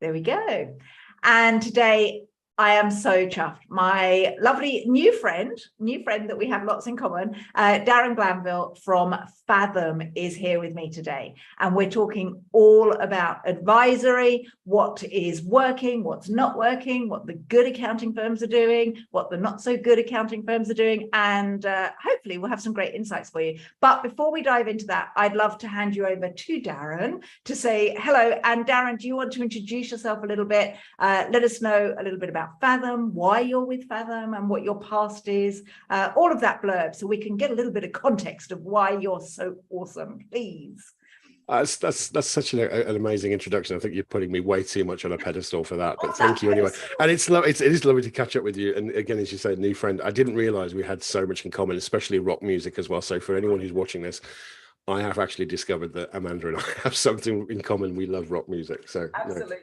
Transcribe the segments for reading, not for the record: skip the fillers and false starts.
There we go. And today I am so chuffed. My lovely new friend that we have lots in common, Darren Glanville from Fathom is here with me today. And we're talking all about advisory, what is working, what's not working, what the good accounting firms are doing, what the not so good accounting firms are doing. And hopefully we'll have some great insights for you. But before we dive into that, I'd love to hand you over to Darren to say hello. And Darren, do you want to introduce yourself a little bit? Let us know a little bit about Fathom, why you're with Fathom and what your past is, all of that blurb, so we can get a little bit of context of why you're so awesome, please. That's such an amazing introduction. I think you're putting me way too much on a pedestal for that, but thank you anyway. And it is lovely to catch up with you. And again, as you say, new friend, I didn't realize we had so much in common, especially rock music as well. So for anyone who's watching this, I have actually discovered that Amanda and I have something in common. We love rock music. So absolutely.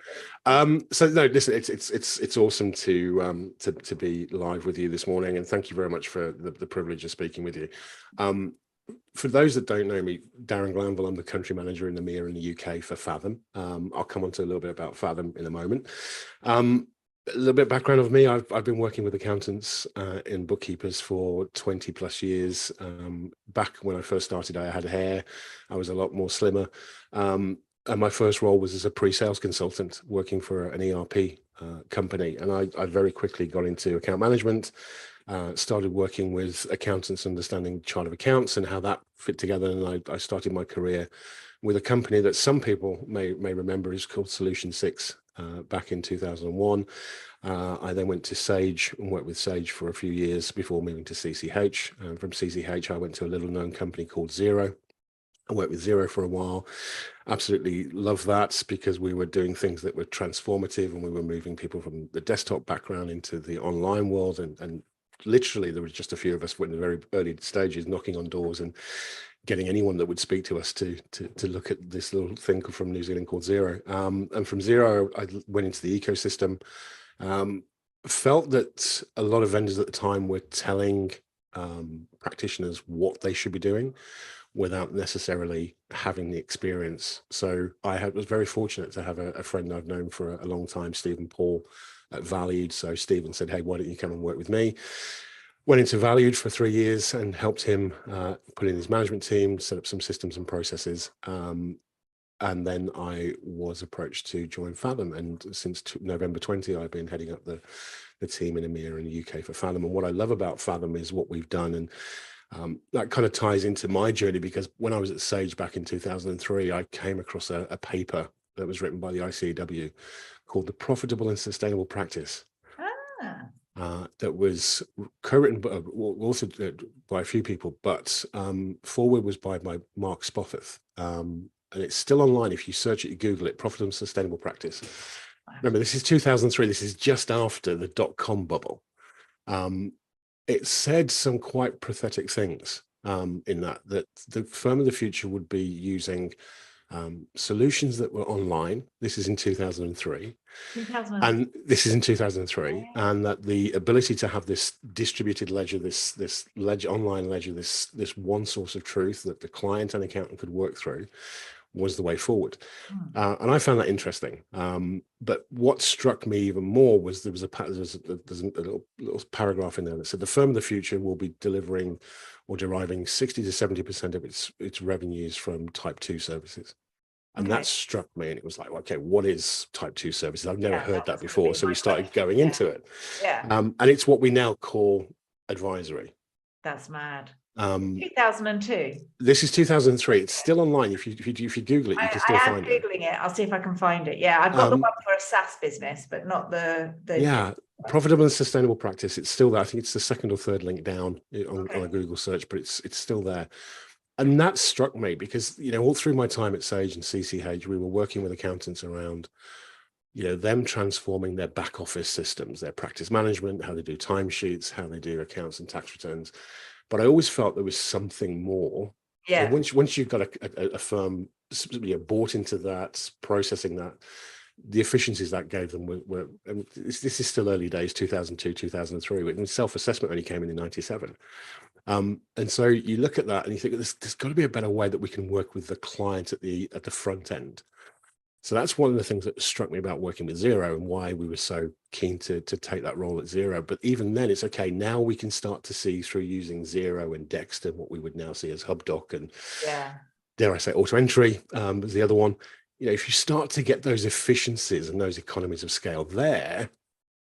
Listen, it's awesome to be live with you this morning, and thank you very much for the privilege of speaking with you. For those that don't know me, Darren Glanville, I'm the country manager in EMEA in the UK for Fathom. I'll come on to a little bit about Fathom in a moment. A little bit of background of me, I've been working with accountants in Bookkeepers for 20 plus years. Back when I first started, I had hair, I was a lot more slimmer. And my first role was as a pre-sales consultant working for an ERP company. And I very quickly got into account management, started working with accountants, understanding chart of accounts and how that fit together. And I started my career with a company that some people may remember is called Solution 6. Back in 2001. I then went to Sage and worked with Sage for a few years before moving to CCH. From CCH, I went to a little known company called Xero. I worked with Xero for a while. Absolutely love that because we were doing things that were transformative and we were moving people from the desktop background into the online world. And literally, there was just a few of us in the very early stages knocking on doors and getting anyone that would speak to us to look at this little thing from New Zealand called Xero. And from Xero, I went into the ecosystem, felt that a lot of vendors at the time were telling practitioners what they should be doing without necessarily having the experience. So I was very fortunate to have a friend I've known for a long time, Stephen Paul, at Valued. So Stephen said, hey, why don't you come and work with me? Went into Valued for 3 years and helped him put in his management team, set up some systems and processes. And then I was approached to join Fathom. And since November 20, I've been heading up the team in EMEA in the UK for Fathom. And what I love about Fathom is what we've done. And that kind of ties into my journey because when I was at Sage back in 2003, I came across a paper that was written by the ICAW called The Profitable and Sustainable Practice. That was co-written also by a few people, but forward was by Mark Spofford. And it's still online. If you search it, you Google it, Profitable and Sustainable Practice. Remember, this is 2003. This is just after the dot-com bubble. It said some quite pathetic things in that the firm of the future would be using solutions that were online. This is in 2003. And this is in 2003. And that the ability to have this distributed ledger, this ledger, online ledger, this one source of truth that the client and accountant could work through was the way forward. And I found that interesting. But what struck me even more was there's a little paragraph in there that said the firm of the future will be delivering or deriving 60 to 70% of its revenues from type 2 services. And that struck me, and it was like, okay, what is type 2 services? I've never heard that before. So we started going into it. And it's what we now call advisory. That's mad. 2002. This is 2003. It's still online. If you Google it, you can still find it. I'm Googling it. I'll see if I can find it. Yeah, I've got the one for a SaaS business, but not the Profitable and Sustainable Practice. It's still there. I think it's the second or third link down on a Google search, but it's still there. And that struck me because, all through my time at Sage and CCH, we were working with accountants around, them transforming their back office systems, their practice management, how they do timesheets, how they do accounts and tax returns. But I always felt there was something more. Yeah. And once you've got a firm bought into that, processing that, the efficiencies that gave them were and this is still early days, 2002, 2003. When self-assessment only came in 97. And so you look at that and you think there's got to be a better way that we can work with the client at the front end. So that's one of the things that struck me about working with Xero and why we were so keen to take that role at Xero. But even then, it's okay. Now we can start to see through using Xero and Dexter what we would now see as HubDoc and, dare I say, auto entry is the other one. If you start to get those efficiencies and those economies of scale there,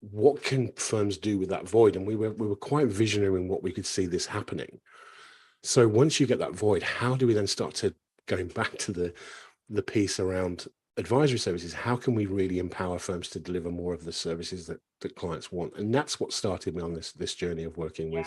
what can firms do with that void? And we were quite visionary in what we could see this happening. So once you get that void, how do we then start to, going back to the piece around advisory services, how can we really empower firms to deliver more of the services that clients want? And that's what started me on this journey of working with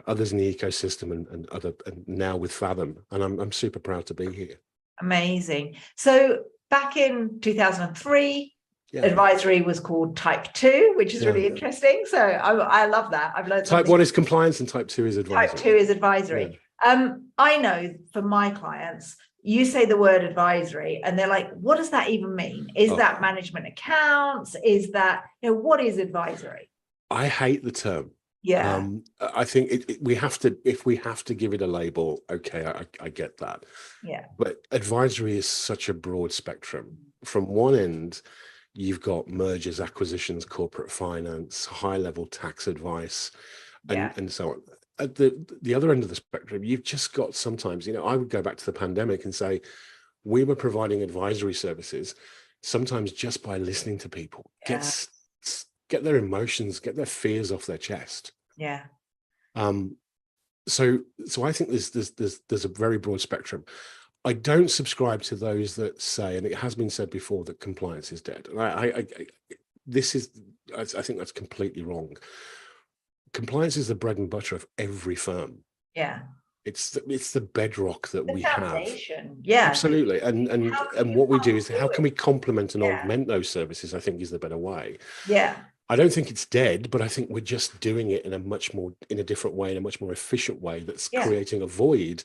others in the ecosystem and now with Fathom. And I'm super proud to be here. Amazing. So back in 2003, advisory was called Type 2, which is really interesting. So I love that. I've learned Type 1 is compliance and Type 2 is advisory. Type 2 is advisory. I know for my clients, you say the word advisory and they're like, what does that even mean? Is that management accounts? Is that, what is advisory? I hate the term. I think if we have to give it a label, okay, I get that. But advisory is such a broad spectrum. From one end, you've got mergers, acquisitions, corporate finance, high-level tax advice, and so on. At the other end of the spectrum, you've just got sometimes, I would go back to the pandemic and say, we were providing advisory services, sometimes just by listening to people, get their emotions, get their fears off their chest. So I think there's a very broad spectrum. I don't subscribe to those that say, and it has been said before, that compliance is dead. And I think that's completely wrong. Compliance is the bread and butter of every firm. It's the bedrock that we have. Absolutely. And what we do is how can we complement and augment those services, I think, is the better way. I don't think it's dead, but I think we're just doing it in a different way, in a much more efficient way that's creating a void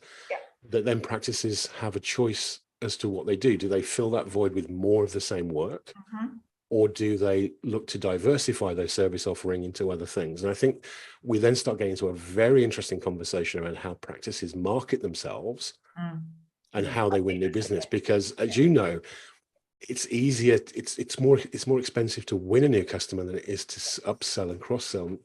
that then practices have a choice as to what they do. Do they fill that void with more of the same work? Or do they look to diversify their service offering into other things? And I think we then start getting into a very interesting conversation around how practices market themselves and how they win new business. Because as you know, it's easier, it's more expensive to win a new customer than it is to upsell and cross-sell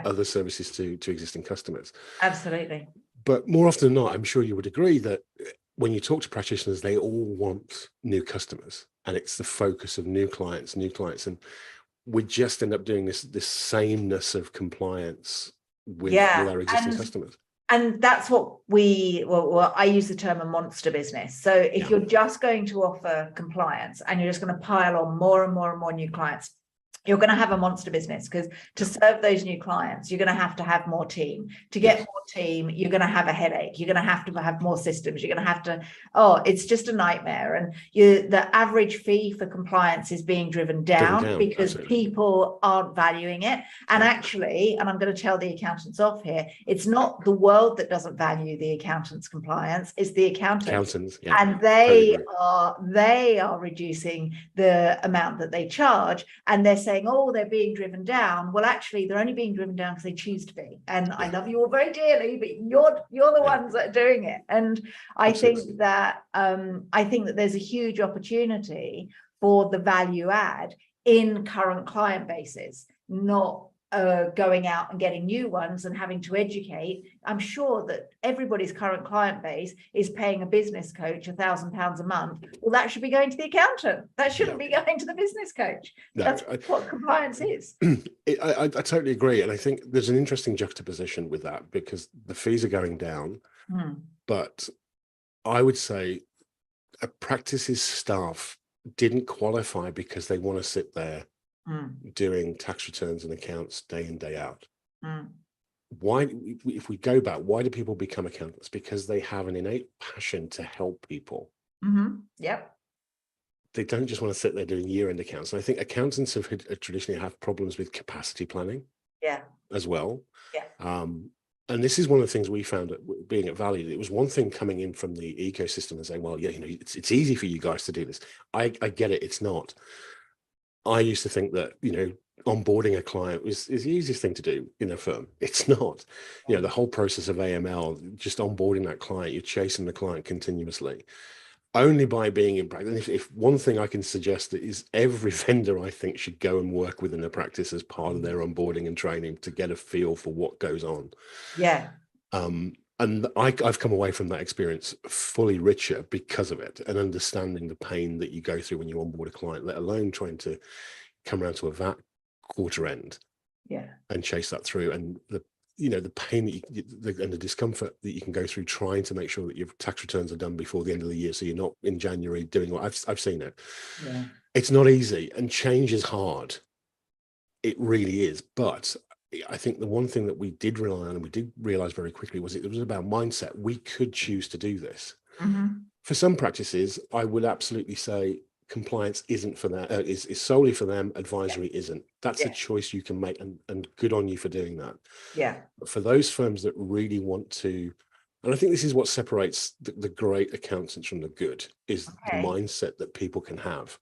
other services to existing customers. Absolutely. But more often than not, I'm sure you would agree that when you talk to practitioners, they all want new customers, and it's the focus of new clients, and we just end up doing this sameness of compliance with our existing customers. And that's what I use the term a monster business. So if you're just going to offer compliance and you're just going to pile on more and more and more new clients, you're going to have a monster business, because to serve those new clients, you're going to have more team. To get more team, you're going to have a headache. You're going to have more systems. You're going to have to, it's just a nightmare. And the average fee for compliance is being driven down because people aren't valuing it. And actually, and I'm going to tell the accountants off here, it's not the world that doesn't value the accountants' compliance, it's the accountants. And they are reducing the amount that they charge, and they're saying, they're being driven down. Well, actually, they're only being driven down because they choose to be. And I love you all very dearly, but you're the ones that are doing it. And I think that there's a huge opportunity for the value add in current client bases, not going out and getting new ones and having to educate. I'm sure that everybody's current client base is paying a business coach £1,000 a month. Well, that should be going to the accountant. That shouldn't be going to the business coach. That's what compliance is. I totally agree. And I think there's an interesting juxtaposition with that, because the fees are going down. But I would say a practice's staff didn't qualify because they want to sit there doing tax returns and accounts day in, day out. Why, if we go back, why do people become accountants? Because they have an innate passion to help people. They don't just want to sit there doing year-end accounts. And I think accountants have traditionally have problems with capacity planning as well. And this is one of the things we found being at Value. It was one thing coming in from the ecosystem and saying, well, it's easy for you guys to do this. I get it. It's not. I used to think that, onboarding a client is the easiest thing to do in a firm. It's not. The whole process of AML, just onboarding that client, you're chasing the client continuously. only by being in practice. And if one thing I can suggest is every vendor, I think, should go and work within a practice as part of their onboarding and training to get a feel for what goes on. Yeah. And I've come away from that experience fully richer because of it, and understanding the pain that you go through when you onboard a client, let alone trying to come around to a VAT quarter end, and chase that through, and the pain that and the discomfort that you can go through trying to make sure that your tax returns are done before the end of the year, so you're not in January doing what I've seen it. Yeah. It's not easy, and change is hard. It really is, but I think the one thing that we did rely on, and we did realize very quickly, was it was about mindset. We could choose to do this. For some practices, I would absolutely say compliance isn't for that, is solely for them. Advisory isn't. That's a choice you can make, and good on you for doing that. But for those firms that really want to, and I think this is what separates the great accountants from the good, is the mindset that people can have.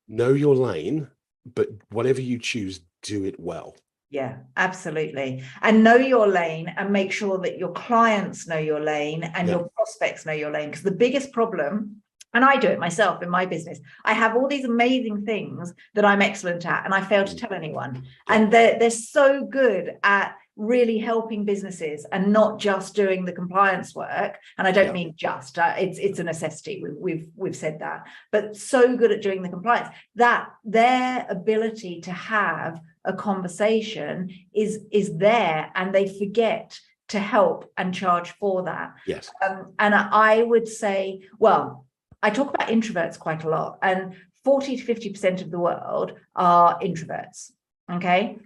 Know your lane, but whatever you choose, do it well. Yeah, absolutely. And know your lane, and make sure that your clients know your lane, and your prospects know your lane. Because the biggest problem, and I do it myself in my business, I have all these amazing things that I'm excellent at, and I fail to tell anyone. And they're so good at really helping businesses and not just doing the compliance work. And I don't mean just, it's a necessity. We've said that, but so good at doing the compliance that their ability to have a conversation is there, and they forget to help and charge for that. And I would say, well, I talk about introverts quite a lot, and 40 to 50% of the world are introverts. Okay.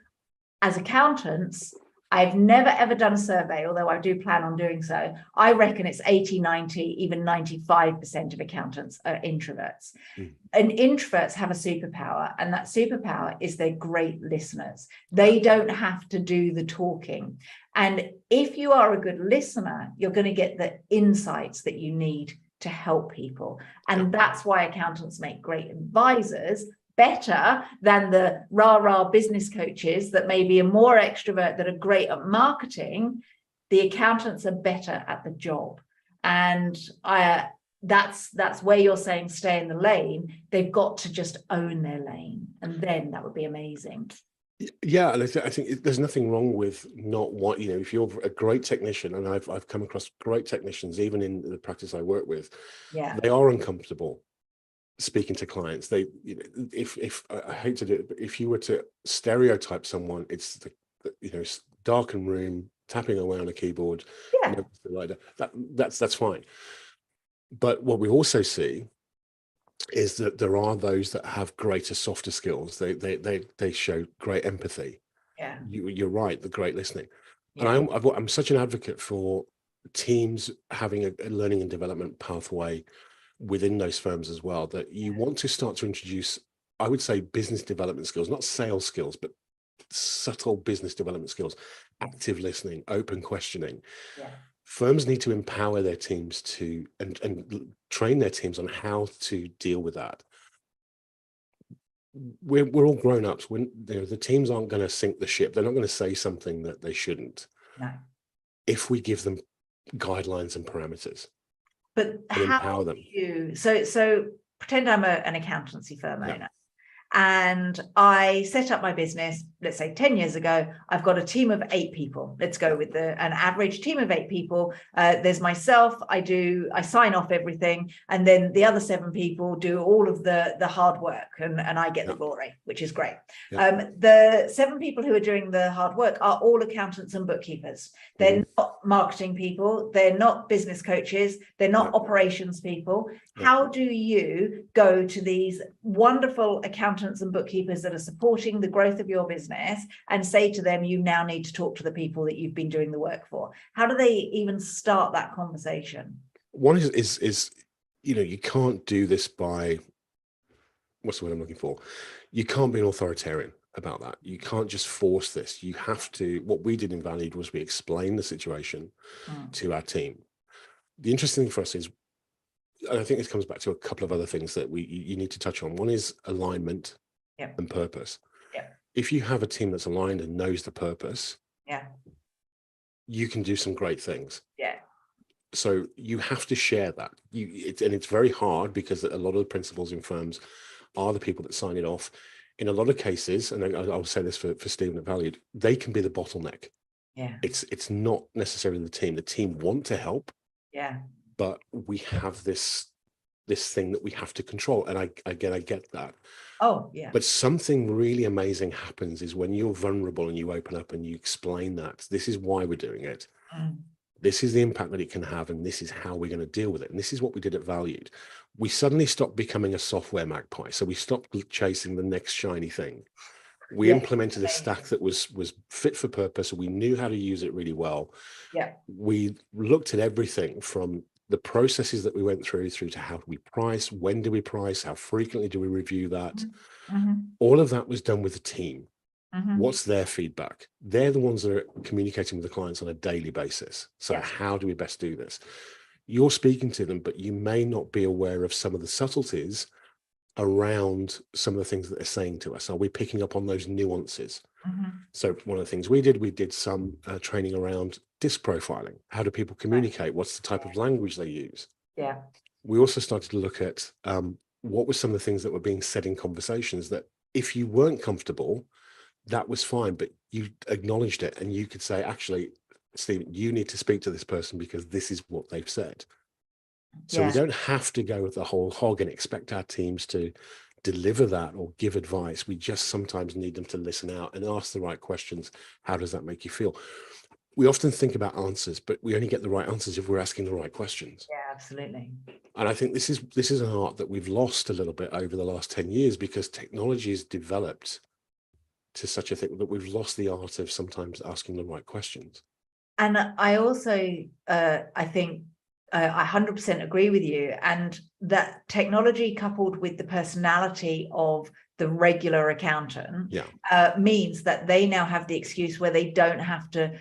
As accountants, I've never ever done a survey, although I do plan on doing so. I reckon it's 80, 90, even 95% of accountants are introverts. And introverts have a superpower, and that superpower is they're great listeners. They don't have to do the talking. And if you are a good listener, you're going to get the insights that you need to help people. And that's why accountants make great advisors, better than the rah-rah business coaches that maybe are more extrovert, that are great at marketing. The accountants are better at the job. And that's where you're saying stay in the lane. They've got to just own their lane, and then that would be amazing. Yeah, and I think there's nothing wrong with not what, if you're a great technician, and I've come across great technicians, even in the practice I work with, they are uncomfortable speaking to clients. They, if I hate to do it, but if you were to stereotype someone, it's the darkened room, tapping away on a keyboard, that's fine. But what we also see is that there are those that have greater, softer skills. They show great empathy. You're right, the great listening. And I'm such an advocate for teams having a learning and development pathway within those firms as well, that you want to start to introduce, I would say, business development skills, not sales skills, but subtle business development skills, active listening, open questioning. Firms need to empower their teams to and train their teams on how to deal with that. We're all grown-ups. When the teams aren't going to sink the ship, they're not going to say something that they shouldn't. If we give them guidelines and parameters, but and empower them. So pretend I'm an accountancy firm owner, and I set up my business, let's say 10 years ago. I've got a team of 8 people. Let's go with an average team of 8 people. There's myself, I sign off everything, and then the other 7 people do all of the hard work, and I get the glory, which is great. The 7 people who are doing the hard work are all accountants and bookkeepers. They're not marketing people, they're not business coaches, they're not operations people. How do you go to these wonderful accountants and bookkeepers that are supporting the growth of your business and say to them, you now need to talk to the people that you've been doing the work for? How do they even start that conversation? One is you can't do this by, what's the word I'm looking for? You can't be an authoritarian about that. You can't just force this. You have to, what we did in Valued was we explained the situation to our team. The interesting thing for us is, and I think this comes back to a couple of other things that you need to touch on. One is alignment and purpose. If you have a team that's aligned and knows the purpose, you can do some great things. So you have to share that. And it's very hard because a lot of the principals in firms are the people that sign it off. In a lot of cases, and I'll say this for Stephen at Valued, they can be the bottleneck. Yeah. It's not necessarily the team. The team want to help, Yeah. but we have this thing that we have to control. And I get that. Oh, yeah. But something really amazing happens is when you're vulnerable and you open up and you explain that this is why we're doing it. This is the impact that it can have, and this is how we're going to deal with it. And this is what we did at Valued. We suddenly stopped becoming a software magpie. So we stopped chasing the next shiny thing. We implemented a stack that was fit for purpose. We knew how to use it really well. Yeah. We looked at everything from the processes that we went through to how do we price, when do we price, how frequently do we review that. All of that was done with the team. What's their feedback? They're the ones that are communicating with the clients on a daily basis. So how do we best do this? You're speaking to them, but you may not be aware of some of the subtleties around some of the things that they're saying to us. Are we picking up on those nuances? So one of the things we did some training around disc profiling. How do people communicate? What's the type of language they use? Yeah. We also started to look at what were some of the things that were being said in conversations that if you weren't comfortable, that was fine, but you acknowledged it and you could say, actually, Stephen, you need to speak to this person because this is what they've said. So we don't have to go with the whole hog and expect our teams to deliver that or give advice. We just sometimes need them to listen out and ask the right questions. How does that make you feel? We often think about answers, but we only get the right answers if we're asking the right questions. Yeah, absolutely. And I think this is an art that we've lost a little bit over the last 10 years because technology has developed to such a thing that we've lost the art of sometimes asking the right questions. And I also, I think, I 100% agree with you. And that technology coupled with the personality of the regular accountant means that they now have the excuse where they don't have to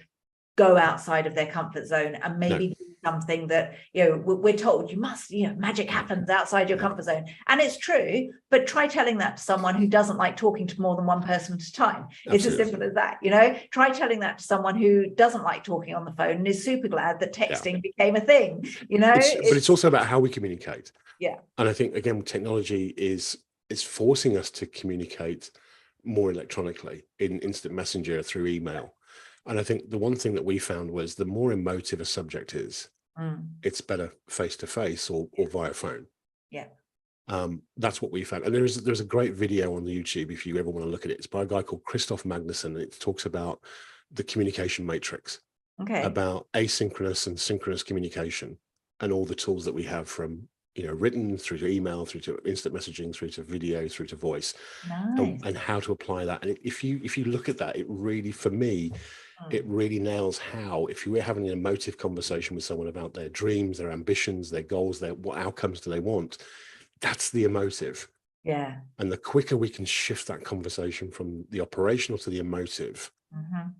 go outside of their comfort zone and maybe do something that, we're told you must, magic happens outside your comfort zone. And it's true, but try telling that to someone who doesn't like talking to more than one person at a time. Absolutely. It's as simple as that, try telling that to someone who doesn't like talking on the phone and is super glad that texting became a thing, But it's also about how we communicate. Yeah. And I think, again, technology is forcing us to communicate more electronically in instant messenger through email. And I think the one thing that we found was the more emotive a subject is, it's better face-to-face or via phone. Yeah. That's what we found. And there's a great video on YouTube if you ever want to look at it. It's by a guy called Christoph Magnuson. And it talks about the communication matrix, about asynchronous and synchronous communication and all the tools that we have from, written through to email, through to instant messaging, through to video, through to voice, and how to apply that. And if you look at that, it really, for me, it really nails how, if you were having an emotive conversation with someone about their dreams, their ambitions, their goals, what outcomes do they want, that's the emotive. Yeah. And the quicker we can shift that conversation from the operational to the emotive,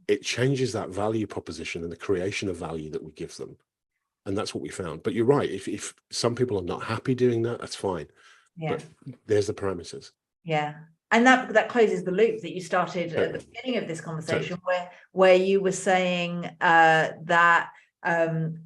it changes that value proposition and the creation of value that we give them. And that's what we found. But you're right. If some people are not happy doing that, that's fine. Yeah. But there's the parameters. Yeah. And that closes the loop that you started at the beginning of this conversation, where you were saying that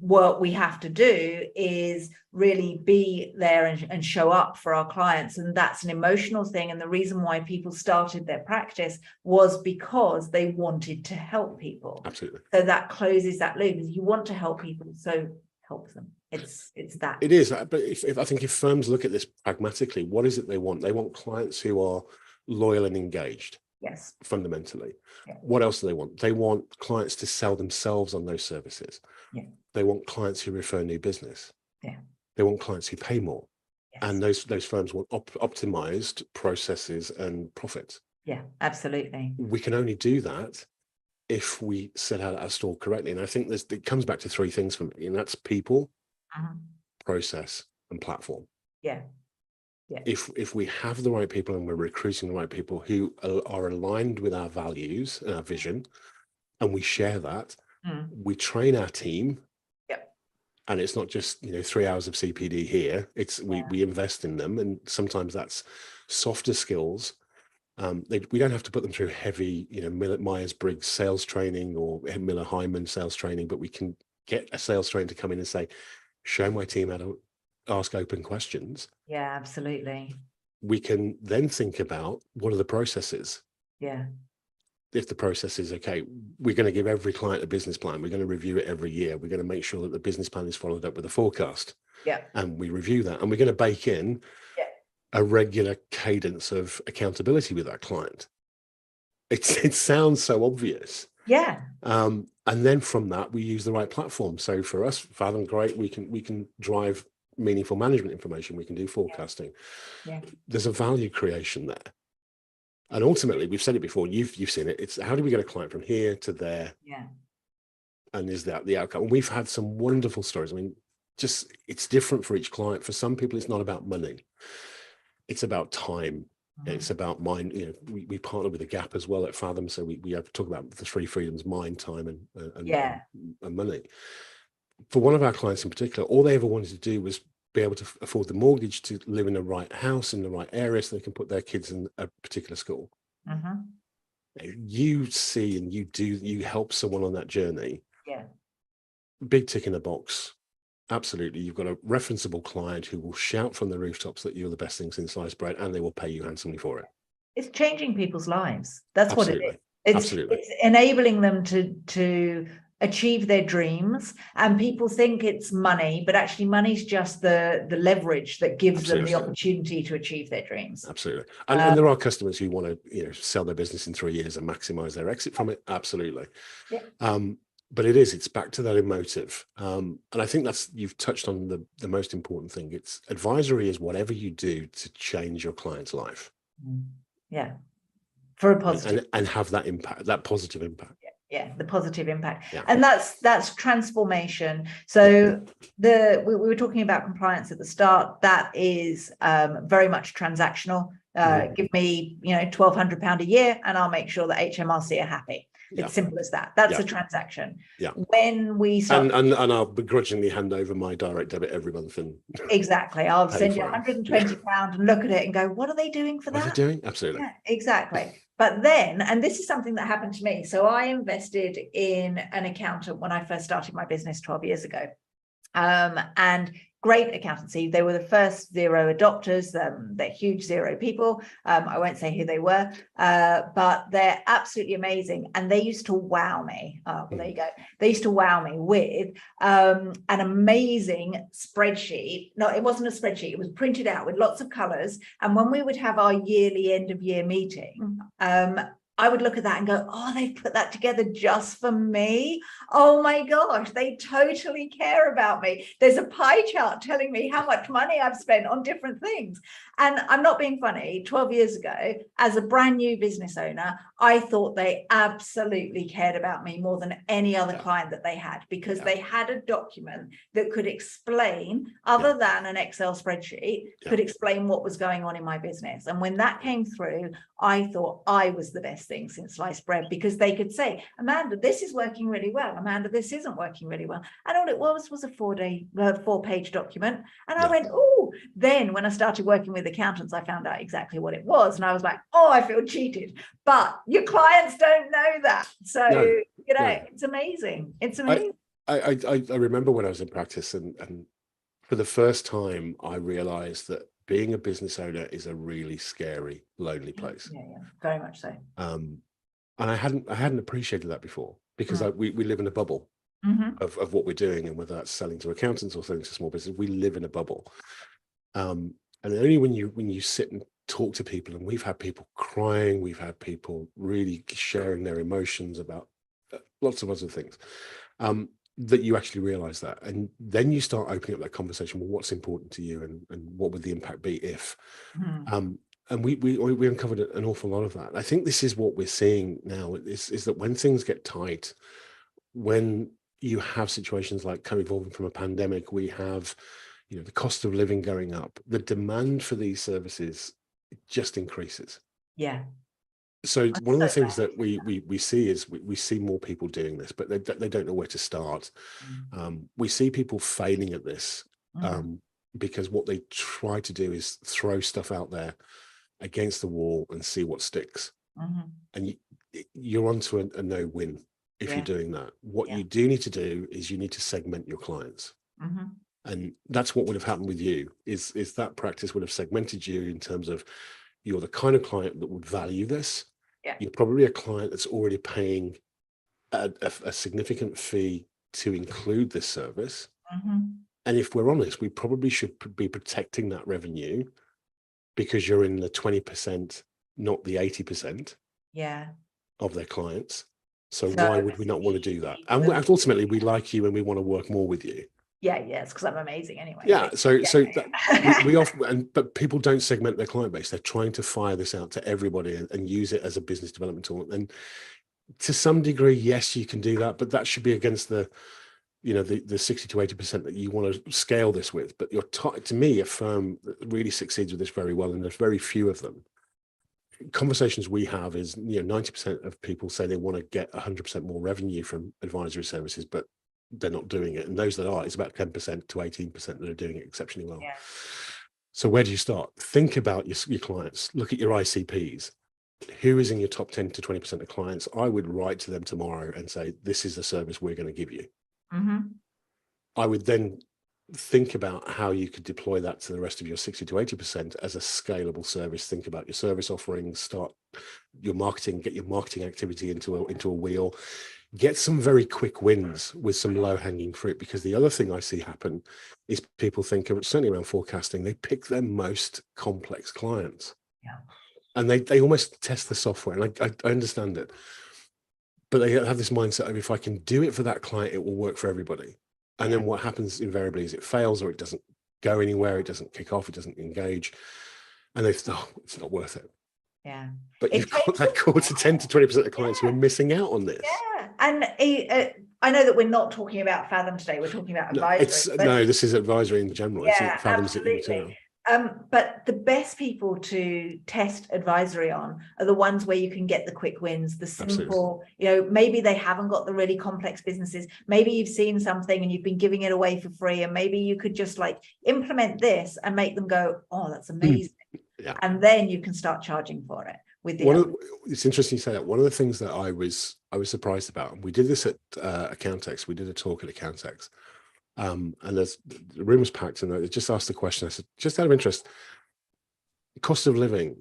what we have to do is really be there and show up for our clients. And that's an emotional thing. And the reason why people started their practice was because they wanted to help people. Absolutely. So that closes that loop. You want to help people, so help them. It's that. It is. But I think if firms look at this pragmatically, what is it they want? They want clients who are loyal and engaged. Yes. Fundamentally. Yeah. What else do they want? They want clients to sell themselves on those services. Yeah. They want clients who refer new business. Yeah. They want clients who pay more. Yes. And those firms want optimized processes and profits. Yeah, absolutely. We can only do that if we set out our store correctly. And I think it comes back to three things for me, and that's people, process, and platform. Yeah. Yeah. If we have the right people and we're recruiting the right people who are aligned with our values and our vision, and we share that, we train our team. Yep. And it's not just 3 hours of CPD here. It's we invest in them, and sometimes that's softer skills. We don't have to put them through heavy, Myers-Briggs sales training or Miller-Hyman sales training, but we can get a sales trainer to come in and say, show my team how to ask open questions. Yeah, absolutely. We can then think about what are the processes. Yeah. If the process is okay, we're going to give every client a business plan. We're going to review it every year. We're going to make sure that the business plan is followed up with a forecast. Yeah. And we review that. And we're going to bake in a regular cadence of accountability with that client. It sounds so obvious. Yeah. And then from that, we use the right platform. So for us, Fathom, great. We can drive meaningful management information. We can do forecasting. Yeah. There's a value creation there. And ultimately, we've said it before, you've seen it. It's how do we get a client from here to there? Yeah. And is that the outcome? And we've had some wonderful stories. I mean, just it's different for each client. For some people, it's not about money. It's about time. It's about mind. You know, we partner with the Gap as well at Fathom. So we have to talk about the three freedoms: mind, time, and money. For one of our clients in particular, all they ever wanted to do was be able to afford the mortgage to live in the right house in the right area so they can put their kids in a particular school. You see and you help someone on that journey. Yeah. Big tick in the box. Absolutely. You've got a referenceable client who will shout from the rooftops that you're the best thing since sliced bread, and they will pay you handsomely for it. It's changing people's lives. That's Absolutely. what it is. It's enabling them to achieve their dreams. And people think it's money, but actually money's just the leverage that gives them the opportunity to achieve their dreams. Absolutely. And there are customers who want to sell their business in 3 years and maximize their exit from it. Absolutely. Yeah. But it's back to that emotive. And I think you've touched on the most important thing. It's advisory is whatever you do to change your client's life. Yeah. For a positive. And have that impact, that positive impact. Yeah, the positive impact. Yeah. And that's transformation. So we were talking about compliance at the start. That is very much transactional. Give me £1,200 a year and I'll make sure that HMRC are happy. It's simple as that. That's a transaction. Yeah. When we start and I'll begrudgingly hand over my direct debit every month and exactly. I'll send you £120 and look at it and go, what are they doing for that? What are they doing? Absolutely. Yeah, exactly. But then, and this is something that happened to me. So I invested in an accountant when I first started my business 12 years ago. And great accountancy. They were the first Xero adopters. They're huge Xero people. I won't say who they were, but they're absolutely amazing. And they used to wow me. Well, there you go. They used to wow me with an amazing spreadsheet. No, it wasn't a spreadsheet. It was printed out with lots of colors. And when we would have our yearly end of year meeting, I would look at that and go, oh, they've put that together just for me. Oh my gosh, they totally care about me. There's a pie chart telling me how much money I've spent on different things. And I'm not being funny, 12 years ago, as a brand new business owner, I thought they absolutely cared about me more than any other client that they had, because they had a document that could explain, other than an Excel spreadsheet, could explain what was going on in my business. And when that came through, I thought I was the best thing since sliced bread, because they could say, Amanda, this is working really well. Amanda, this isn't working really well. And all it was a 4-page document. And I went, oh, then when I started working with accountants, I found out exactly what it was. And I was like, oh, I feel cheated. But your clients don't know that. So, it's amazing. It's amazing. I remember when I was in practice and for the first time, I realized that being a business owner is a really scary, lonely place. Yeah, very much so. And I hadn't appreciated that before, because we live in a bubble of what we're doing, and whether that's selling to accountants or selling to small business, we live in a bubble. And only when you sit and talk to people, and we've had people crying, we've had people really sharing their emotions about lots of other things, that you actually realize that. And then you start opening up that conversation. Well, what's important to you, and what would the impact be if? And we uncovered an awful lot of that. I think this is what we're seeing now is that when things get tight, when you have situations like evolving from a pandemic, we have, the cost of living going up, the demand for these services just increases. Yeah. So one of the things that we see is we see more people doing this, but they don't know where to start. We see people failing at this because what they try to do is throw stuff out there against the wall and see what sticks. And you're onto a no-win if you're doing that. What you do need to do is you need to segment your clients. And that's what would have happened with you, is that practice would have segmented you in terms of, you're the kind of client that would value this. Yeah. You're probably a client that's already paying a significant fee to include this service. And if we're honest, we probably should be protecting that revenue, because you're in the 20%, not the 80% of their clients. So why would we not want to do that? And ultimately, we like you and we want to work more with you. Yes, because I'm amazing anyway. Yeah. We often, but people don't segment their client base. They're trying to fire this out to everybody and use it as a business development tool. And to some degree, yes, you can do that, but that should be against the 60 to 80% that you want to scale this with. But to me, a firm that really succeeds with this very well, and there's very few of them. Conversations we have is 90% of people say they want to get 100% more revenue from advisory services, but they're not doing it. And those that are, it's about 10% to 18% that are doing it exceptionally well. So where do you start? Think about your clients. Look at your ICPs. Who is in your top 10 to 20% of clients? I would write to them tomorrow and say, this is the service we're going to give you. I would then think about how you could deploy that to the rest of your 60 to 80% as a scalable service. Think about your service offerings, start your marketing, get your marketing activity into a wheel, get some very quick wins with some low-hanging fruit. Because the other thing I see happen is people think, certainly around forecasting, they pick their most complex clients. And they almost test the software. And I understand it. But they have this mindset of, if I can do it for that client, it will work for everybody. And then what happens invariably is it fails, or it doesn't go anywhere, it doesn't kick off, it doesn't engage. And they think, oh, it's not worth it. But you've got that quarter, 10 to 20% of clients who are missing out on this. And I know that we're not talking about Fathom today, we're talking about advisory. No, this is advisory in general. Fathom's absolutely. But the best people to test advisory on are the ones where you can get the quick wins, the simple, maybe they haven't got the really complex businesses. Maybe you've seen something and you've been giving it away for free, and maybe you could just implement this and make them go, oh, that's amazing. And then you can start charging for it. It's interesting you say that. One of the things that I was surprised about, and we did this at Accountex, we did a talk at Accountex. And the room was packed, and I just asked the question. I said, just out of interest, cost of living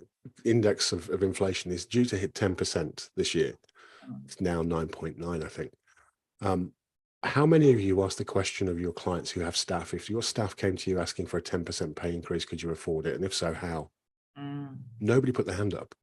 index of inflation is due to hit 10% this year. It's now 9.9, I think. How many of you asked the question of your clients who have staff, if your staff came to you asking for a 10% pay increase, could you afford it? And if so, how? Nobody put their hand up.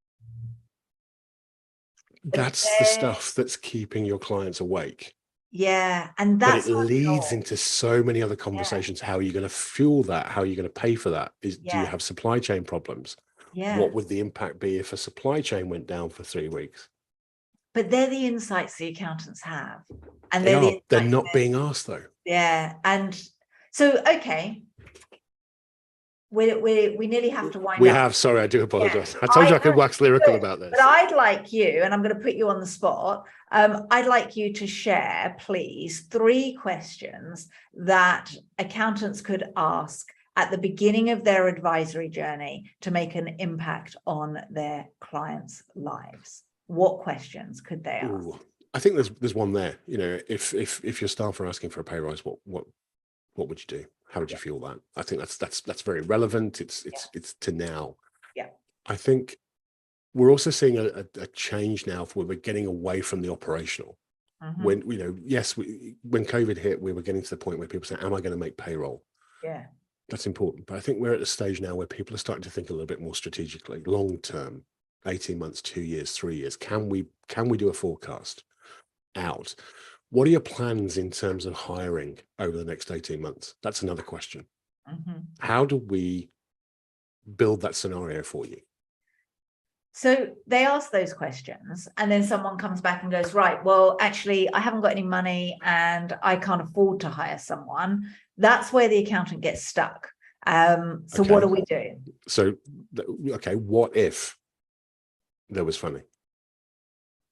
That's the stuff that's keeping your clients awake. And but it leads into so many other conversations. How are you going to fuel that? How are you going to pay for that? Do you have supply chain problems? What would the impact be if a supply chain went down for 3 weeks? But they're the insights the accountants have, and they're not being asked though. And so we nearly have to wind up. We have, sorry, I do apologize. I told you I could wax lyrical about this. But I'd like you, and I'm going to put you on the spot, I'd like you to share, please, 3 questions that accountants could ask at the beginning of their advisory journey to make an impact on their clients' lives. What questions could they ask? I think there's one there. If your staff are asking for a pay rise, what would you do? How would you feel that? I think that's very relevant. It's to now. I think we're also seeing a change now where we're getting away from the operational. When when COVID hit, we were getting to the point where people say, am I going to make payroll? That's important. But I think we're at a stage now where people are starting to think a little bit more strategically, long term, 18 months, 2 years, 3 years. Can we do a forecast out? What are your plans in terms of hiring over the next 18 months? That's another question. How do we build that scenario for you? So they ask those questions, and then someone comes back and goes, right, well, actually, I haven't got any money and I can't afford to hire someone. That's where the accountant gets stuck. What do we do? So, what if there was funding?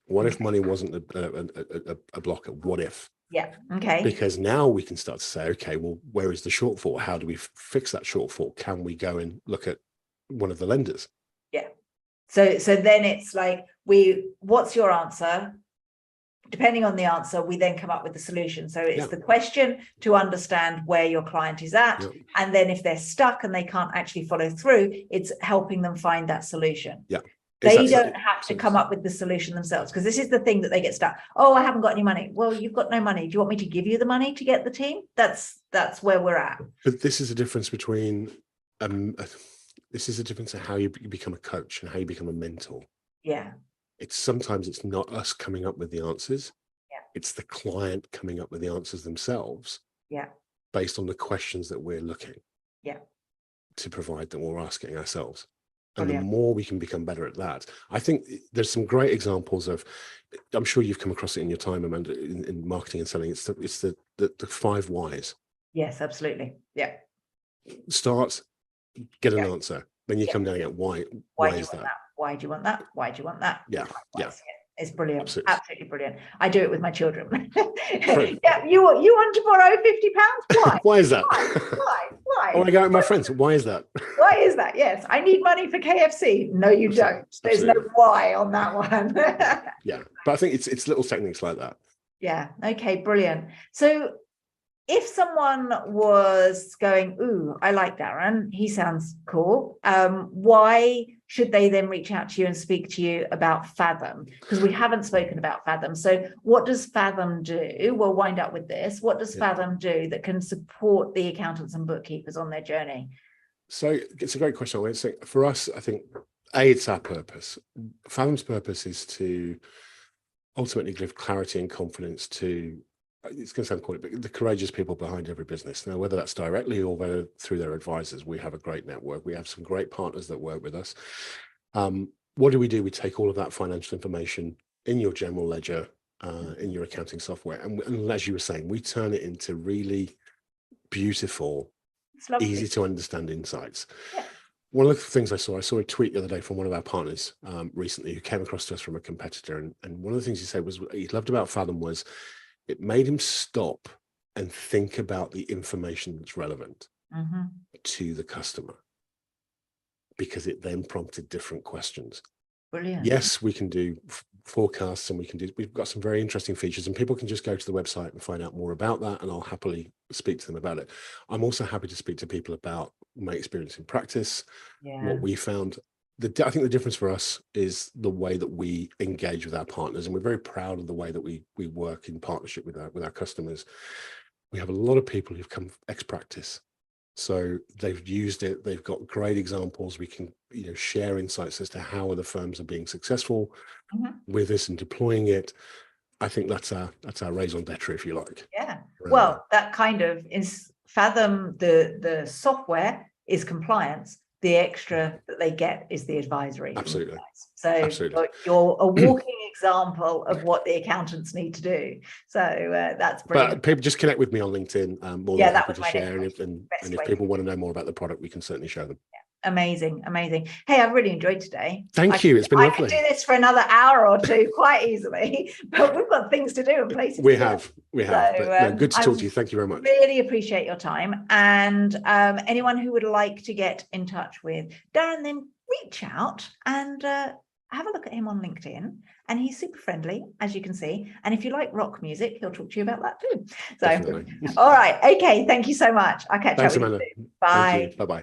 What if money wasn't a blocker? What if? Because now we can start to say, okay, well, where is the shortfall? How do we fix that shortfall? Can we go and look at one of the lenders? So then it's like, what's your answer? depending on the answer, we then come up with the solution. So it's Yeah. the question to understand where your client is at. Yeah. And then if they're stuck and they can't actually follow through, it's helping them find that solution. Yeah. They don't have to come up with the solution themselves, because this is the thing that they get stuck. Oh, I haven't got any money. Well, you've got no money. Do you want me to give you the money to get the team? That's where we're at. But this is a difference between, this is a difference in how you become a coach and how you become a mentor. Yeah. Sometimes it's not us coming up with the answers. Yeah. It's the client coming up with the answers themselves. Yeah. Based on the questions that we're looking. Yeah. To provide that we're asking ourselves. And Brilliant. the more we can become better at that, I think there's some great examples of, I'm sure you've come across it in your time, Amanda, in marketing and selling. It's the 5 whys. Yes, absolutely. Yeah. Start, get an answer. Then you come down and get why is that? Why do you want that? Why do you want that? Yeah. Yeah. It's brilliant. Absolutely Brilliant. I do it with my children. Yeah, you want to borrow £50? Why? Why is that? Why? I want to go out with my friends. Why is that? Why is that? Yes, I need money for KFC. No, you don't. There's no why on that one. Yeah, but I think it's little techniques like that. Yeah. Okay. Brilliant. So, if someone was going, ooh, I like Darren, he sounds cool. Why should they then reach out to you and speak to you about Fathom? Because we haven't spoken about Fathom. So what does Fathom do? We'll wind up with this. What does Fathom do that can support the accountants and bookkeepers on their journey? So it's a great question. So for us, I think, it's our purpose. Fathom's purpose is to ultimately give clarity and confidence to, it's going to sound corny, but the courageous people behind every business. Now, whether that's directly or whether through their advisors, we have a great network. We have some great partners that work with us. What do? We take all of that financial information in your general ledger, in your accounting software. And as you were saying, we turn it into really beautiful, easy to understand insights. Yeah. One of the things I saw a tweet the other day from one of our partners recently who came across to us from a competitor. And one of the things he said was he loved about Fathom was it made him stop and think about the information that's relevant to the customer, because it then prompted different questions. Brilliant. Yes, we can do forecasts and we've got some very interesting features, and people can just go to the website and find out more about that, and I'll happily speak to them about it. I'm also happy to speak to people about my experience in practice, what we found. I think the difference for us is the way that we engage with our partners, and we're very proud of the way that we work in partnership with our customers. We have a lot of people who've come ex-practice, so they've used it. They've got great examples. We can share insights as to how other firms are being successful with us and deploying it. I think that's our raison d'etre, if you like. Yeah. Well, that kind of is Fathom. The software is compliance. The extra that they get is the advisory. Absolutely. So absolutely. You're a walking example of what the accountants need to do. So that's brilliant. But people just connect with me on LinkedIn. More than happy to share. And if people want to know more about the product, we can certainly show them. Yeah. Amazing. Hey, I've really enjoyed today. Thank you. It's been lovely. I could do this for another hour or two quite easily, but we've got things to do and places to go. We have. So, but good to talk to you. Thank you very much. Really appreciate your time. And anyone who would like to get in touch with Darren, then reach out and have a look at him on LinkedIn. And he's super friendly, as you can see. And if you like rock music, he'll talk to you about that too. So, all right. Okay. Thanks, Amanda. I'll catch up with you soon. Bye. Bye-bye.